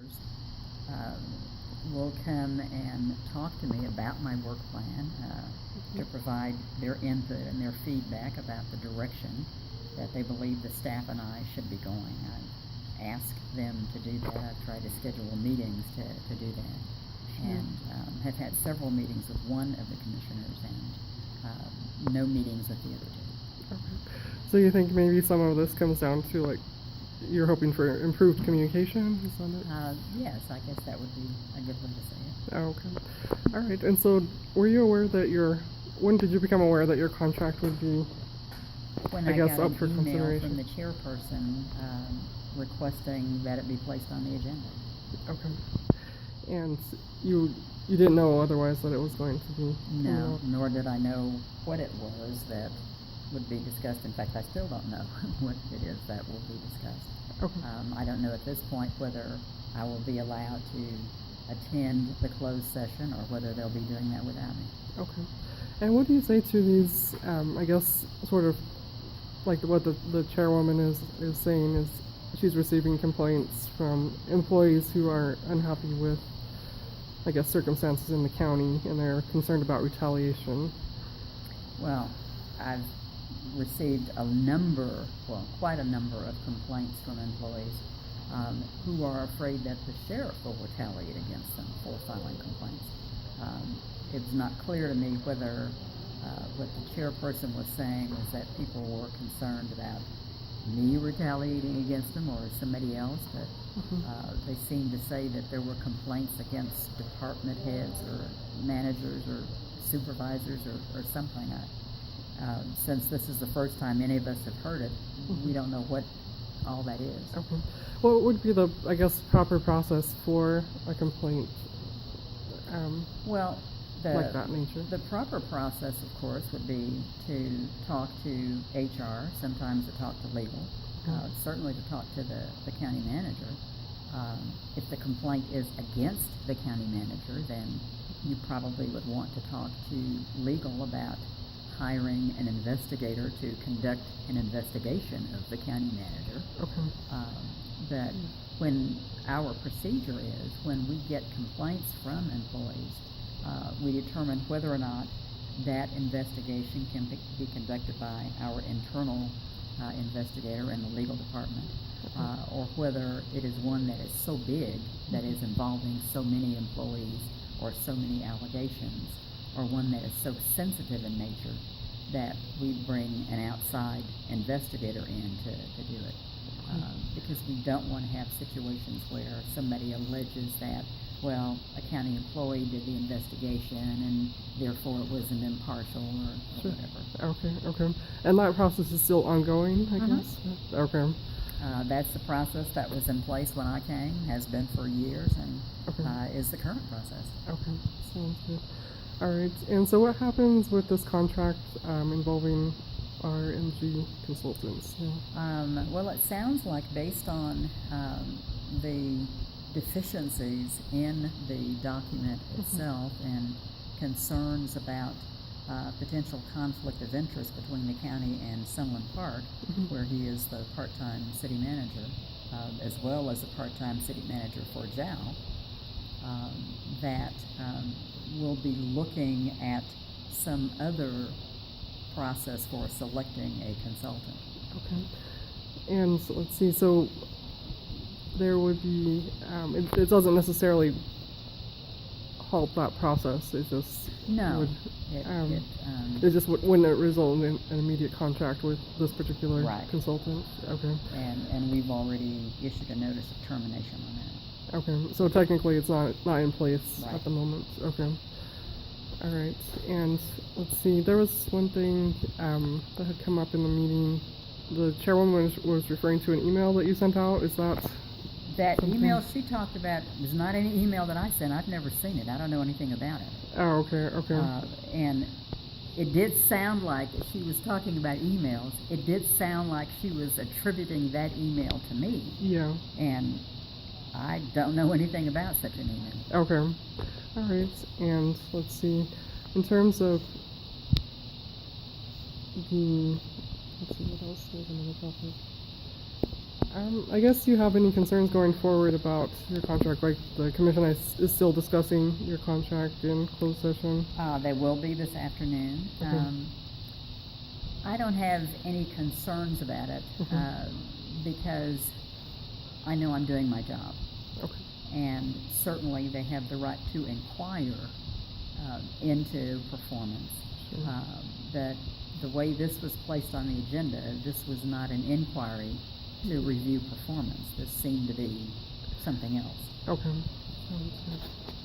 commissioners will come and talk to me about my work plan to provide their input and their feedback about the direction that they believe the staff and I should be going. I ask them to do that. I've tried to schedule meetings to do that, and have had several meetings with one of the commissioners and no meetings with the other two. Okay. So you think maybe some of this comes down to, like, you're hoping for improved communication? Is that it? Yes, I guess that would be a good way to say it. Oh, okay. All right. And so were you aware that when did you become aware that your contract would be, When I guess, got up an for email consideration? from the chairperson requesting that it be placed on the agenda. Okay. And you didn't know otherwise that it was going to be? No, nor did I know what it was that would be discussed. In fact, I still don't know what it is that will be discussed. Okay. I don't know at this point whether I will be allowed to attend the closed session or whether they'll be doing that without me. Okay. And what do you say to these, I guess, sort of like what the chairwoman is saying is she's receiving complaints from employees who are unhappy with, I guess, circumstances in the county, and they're concerned about retaliation? Well, I've received quite a number of complaints from employees who are afraid that the sheriff will retaliate against them for filing complaints. It's not clear to me whether what the chairperson was saying was that people were concerned about me retaliating against them or somebody else, but they seemed to say that there were complaints against department heads or managers or supervisors or something. Since this is the first time any of us have heard it, we don't know what all that is. Okay. What would be the, I guess, proper process for a complaint Well, like that nature? The proper process, of course, would be to talk to HR, sometimes to talk to legal, certainly to talk to the county manager. If the complaint is against the county manager, then you probably would want to talk to legal about hiring an investigator to conduct an investigation of the county manager. Okay. But when our procedure is, when we get complaints from employees, we determine whether or not that investigation can be conducted by our internal investigator in the legal department, or whether it is one that is so big that is involving so many employees or so many allegations, or one that is so sensitive in nature that we bring an outside investigator in to do it. Because we don't want to have situations where somebody alleges that, well, a county employee did the investigation and therefore it wasn't impartial or whatever. Okay. And that process is still ongoing, I guess? Okay. That's the process that was in place when I came, has been for years, and is the current process. Okay, sounds good. All right, and so what happens with this contract involving RMG consultants? Well, it sounds like based on the deficiencies in the document itself and concerns about potential conflict of interest between the county and Sunland Park, where he is the part-time city manager, as well as a part-time city manager for JAL, that we'll be looking at some other process for selecting a consultant. Okay. And so let's see, so there would be, it doesn't necessarily halt that process, it just would, it just wouldn't result in an immediate contract with this particular consultant. Okay. And we've already issued a notice of termination on that. Okay, so technically it's not in place at the moment. Okay. All right, and let's see, there was one thing that had come up in the meeting. The chairwoman was referring to an email that you sent out. Is that something? Email she talked about was not any email that I sent. I've never seen it. I don't know anything about it. Oh, okay. And it did sound like she was talking about emails. It did sound like she was attributing that email to me. Yeah. And I don't know anything about such an email. Okay. All right. And let's see, in terms of let's see what else. There's another topic. I guess you have any concerns going forward about your contract, like the commission is still discussing your contract in closed session? They will be this afternoon. Okay. I don't have any concerns about it, because I know I'm doing my job. Okay. And certainly they have the right to inquire into performance. Sure. That the way this was placed on the agenda, this was not an inquiry to review performance. This seemed to be something else. Okay. Sounds good.